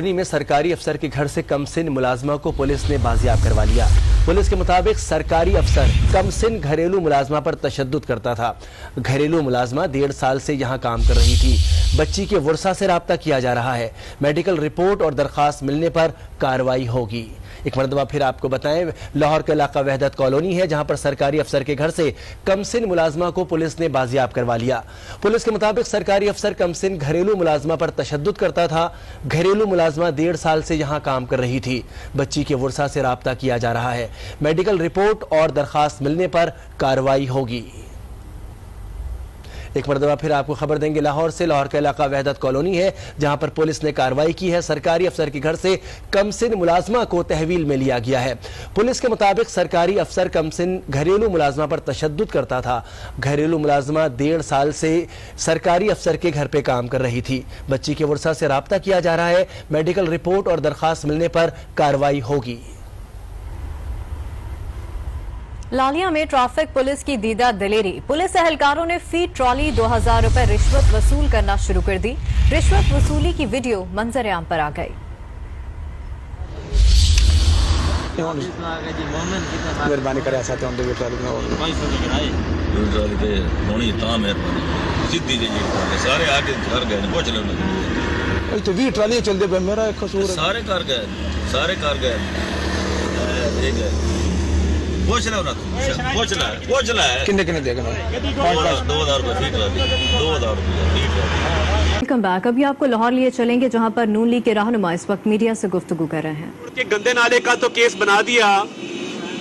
में सरकारी अफसर के घर से कमसिन मुलाजमा को पुलिस ने बाजियाब करवा लिया। पुलिस के मुताबिक सरकारी अफसर कमसिन घरेलू मुलाजमा पर तशद्दुद करता था। घरेलू मुलाजमा 1.5 साल से यहाँ काम कर रही थी। बच्ची के वर्षा से राब्ता किया जा रहा है। मेडिकल रिपोर्ट और दरखास्त मिलने पर कार्रवाई होगी। एक मरतबा फिर आपको बताएं, लाहौर का इलाका वहदत कॉलोनी है, जहां पर सरकारी अफसर के घर से कमसिन मुलाजमा को पुलिस ने बाजियाब करवा लिया। पुलिस के मुताबिक सरकारी अफसर कमसिन घरेलू मुलाजमा पर तशद्दुद करता था। घरेलू मुलाजमा 1.5 साल से यहां काम कर रही थी। बच्ची के वर्षा से राब्ता किया जा रहा है। मेडिकल रिपोर्ट और दरखास्त मिलने पर कार्रवाई होगी। एक मरतबा फिर आपको खबर देंगे लाहौर से। लाहौर का इलाका वहदत कॉलोनी है, जहां पर पुलिस ने कार्रवाई की है। सरकारी अफसर के घर से कमसिन मुलाजमा को तहवील में लिया गया है। पुलिस के मुताबिक सरकारी अफसर कमसिन घरेलू मुलाजमा पर तशद्दुद करता था। घरेलू मुलाजमा 1.5 साल से सरकारी अफसर के घर पे काम कर रही थी। बच्ची के वर्षा से राब्ता किया जा रहा है। मेडिकल रिपोर्ट और दरखास्त मिलने पर कार्रवाई होगी। लालिया में ट्रैफिक पुलिस की दीदा दिलेरी। पुलिस एहलकारों ने फी ट्रॉली 2000 रुपए रिश्वत वसूल करना शुरू कर दी। रिश्वत वसूली की वीडियो मंजर आम पर आ गई। मेहरबानी करे साथ हम दे ट्रॉली पे होनी ता मेहरबानी सीधी जी सारे आके घर गए पूछ लो ना तो 20 ट्रॉली चल दे पे मेरा एक कसूर है। सारे कर गए ठीक है पूछ लो ना पूछ ला किन्ने देगा 2000 रुपये फी ट्रॉली 2000 रुपये वेलकम बैक। अभी आपको लाहौर लिए चलेंगे, जहां पर नून लीग के रहनुमा इस वक्त मीडिया से गुफ्तगू कर रहे हैं। के गंदे नाले का तो केस बना दिया।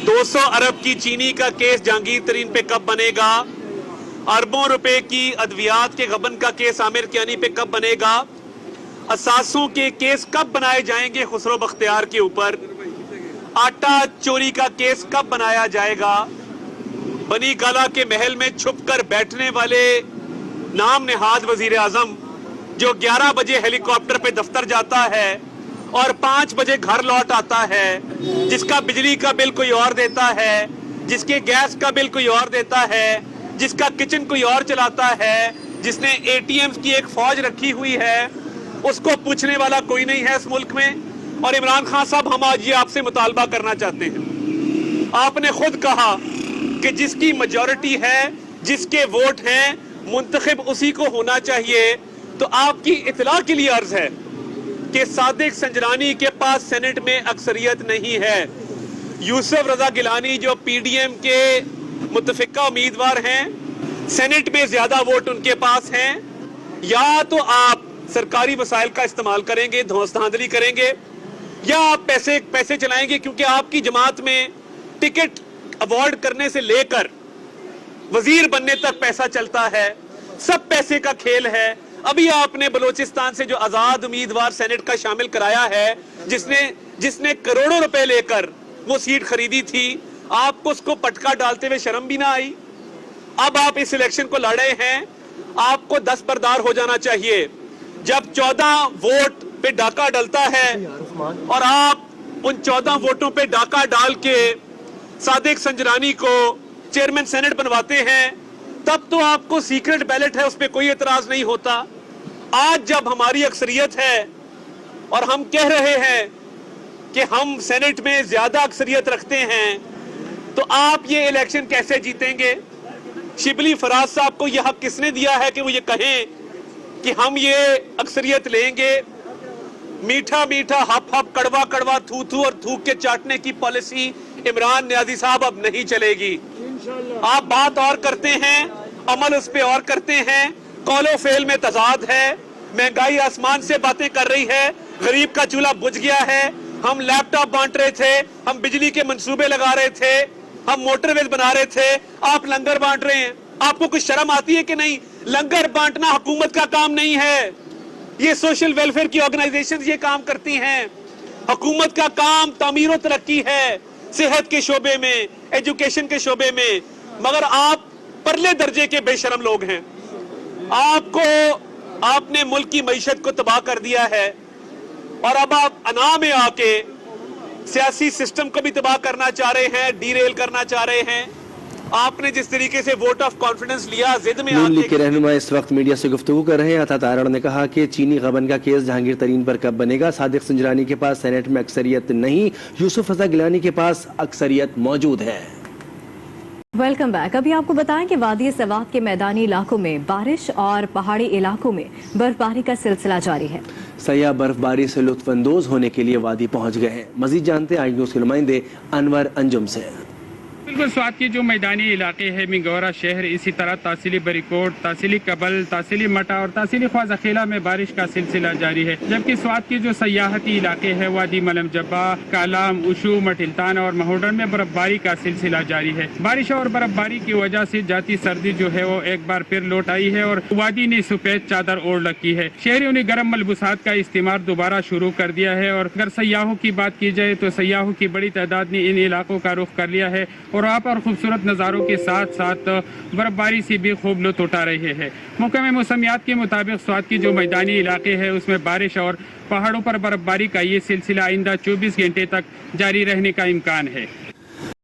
200 अरब की चीनी का केस जहांगीर तरीन पे कब बनेगा? अरबों रुपए की अद्वियात के गबन का केस आमिर कियानी पे कब बनेगा? असासों के केस कब बनाए जाएंगे खुसरो बख्तियार के ऊपर? आटा चोरी का केस कब बनाया जाएगा? बनी गाला के महल में छुपकर बैठने वाले नाम नेहाद वजीर आजम जो 11 बजे हेलीकॉप्टर पे दफ्तर जाता है और 5 बजे घर लौट आता है, जिसका बिजली का बिल कोई और देता है, जिसके गैस का बिल कोई और देता है, जिसका किचन कोई और चलाता है, जिसने एटीएम की एक फौज रखी हुई है, उसको पूछने वाला कोई नहीं है इस मुल्क में। और इमरान खान साहब, हम आज ये आपसे मुतालबा करना चाहते हैं। आपने खुद कहा कि जिसकी मेजॉरिटी है, जिसके वोट हैं, मुंतखब उसी को होना चाहिए। तो आपकी इतला के लिए अर्ज है कि सादिक संजरानी के पास सेनेट में अक्सरियत नहीं है। यूसुफ रजा गिलानी जो पीडीएम के मुतफिका उम्मीदवार हैं, सेनेट में ज्यादा वोट उनके पास हैं। या तो आप सरकारी वसाइल का इस्तेमाल करेंगे, धौंस-धांधली करेंगे, या आप पैसे चलाएंगे, क्योंकि आपकी जमात में टिकट अवॉर्ड करने से लेकर वजीर बनने तक पैसा चलता है। सब पैसे का खेल है। अभी आपने बलोचिस्तान से जो आजाद उम्मीदवार सेनेट का शामिल कराया है, जिसने करोड़ों रुपए लेकर वो सीट खरीदी थी, आपको उसको पटका डालते हुए शर्म भी ना आई? अब आप इस इलेक्शन को लड़े हैं, आपको दस्तबरदार हो जाना चाहिए। जब 14 वोट पे डाका डलता है और आप उन 14 वोटों पे डाका डाल के सादिक संजरानी को चेयरमैन सेनेट बनवाते हैं, तब तो आपको सीक्रेट बैलेट है, उस पर कोई एतराज नहीं होता। आज जब हमारी अक्सरियत है और हम कह रहे हैं कि हम सेनेट में ज्यादा अक्सरियत रखते हैं, तो आप ये इलेक्शन कैसे जीतेंगे? शिबली फराज साहब को यह हक किसने दिया है कि वो ये कहें कि हम ये अक्सरियत लेंगे? मीठा मीठा हप हप, कड़वा कड़वा, थू थू और थूक के चाटने की पॉलिसी इमरान नियाजी साहब अब नहीं चलेगी। आप बात और करते हैं, अमल उस पे और करते हैं। कौलो फेल में तजाद है। महंगाई आसमान से बातें कर रही है। गरीब का चूल्हा बुझ गया है। हम लैपटॉप बांट रहे थे, हम बिजली के मंसूबे लगा रहे थे, हम मोटरवेज बना रहे थे, आप लंगर बांट रहे हैं। आपको कुछ शर्म आती है कि नहीं? लंगर बांटना हुकूमत का काम नहीं है, ये सोशल वेलफेयर की ऑर्गेनाइजेशंस ये काम करती हैं। हुकूमत का काम तामीर और तरक्की है, सेहत के शोबे में, एजुकेशन के शोबे में। मगर आप परले दर्जे के बेशरम लोग हैं। आपने मुल्क की मईशत को तबाह कर दिया है और अब आप अना में आके सियासी सिस्टम को भी तबाह करना चाह रहे हैं, डीरेल करना चाह रहे हैं। آپ نے جس طریقے سے ووٹ آف کانفیڈنس لیا ضد میں نون لیگ آتے کے رہنما اس وقت میڈیا سے گفتگو کر رہے ہیں. عطا تارڑ نے کہا کہ چینی غبن کا کیس جہانگیر ترین پر کب بنے گا. صادق سنجرانی کے پاس سینیٹ میں اکثریت نہیں, یوسف رضا گیلانی کے پاس اکثریت موجود ہے. Welcome back. ابھی آپ کو بتائیں کہ وادی سوات کے میدانی علاقوں میں بارش اور پہاڑی علاقوں میں برف باری کا سلسلہ جاری ہے. سیاح برف باری سے لطف اندوز ہونے کے لیے وادی پہنچ گئے ہیں. مزید جانتے ہیں آئی نیوز کے نمائندے انور انجم سے. بالکل سوات کے جو میدانی علاقے ہیں منگورا شہر, اسی طرح تحصیلی بریکوٹ, تحصیلی قبل, تحصیلی مٹا اور تحصیلی خواجہ خیلہ میں بارش کا سلسلہ جاری ہے. جبکہ سوات کے جو سیاحتی علاقے ہیں وادی ملم جبا, کالام, اشو, مٹلتان اور مہوڈن میں برف باری کا سلسلہ جاری ہے. بارش اور برف باری کی وجہ سے جاتی سردی جو ہے وہ ایک بار پھر لوٹ آئی ہے اور وادی نے سفید چادر اوڑھ رکھی ہے. شہریوں نے گرم ملبوسات کا استعمال دوبارہ شروع کر دیا ہے اور اگر سیاحوں کی بات کی جائے تو سیاحوں کی بڑی تعداد نے ان علاقوں کا رخ کر لیا ہے اور وہاں پر خوبصورت نظاروں کے ساتھ ساتھ برف باری سے بھی خوب لطف اٹھا رہے ہیں. محکمہ موسمیات کے مطابق سوات کی جو میدانی علاقے ہیں اس میں بارش اور پہاڑوں پر برف باری کا یہ سلسلہ آئندہ 24 گھنٹے تک جاری رہنے کا امکان ہے.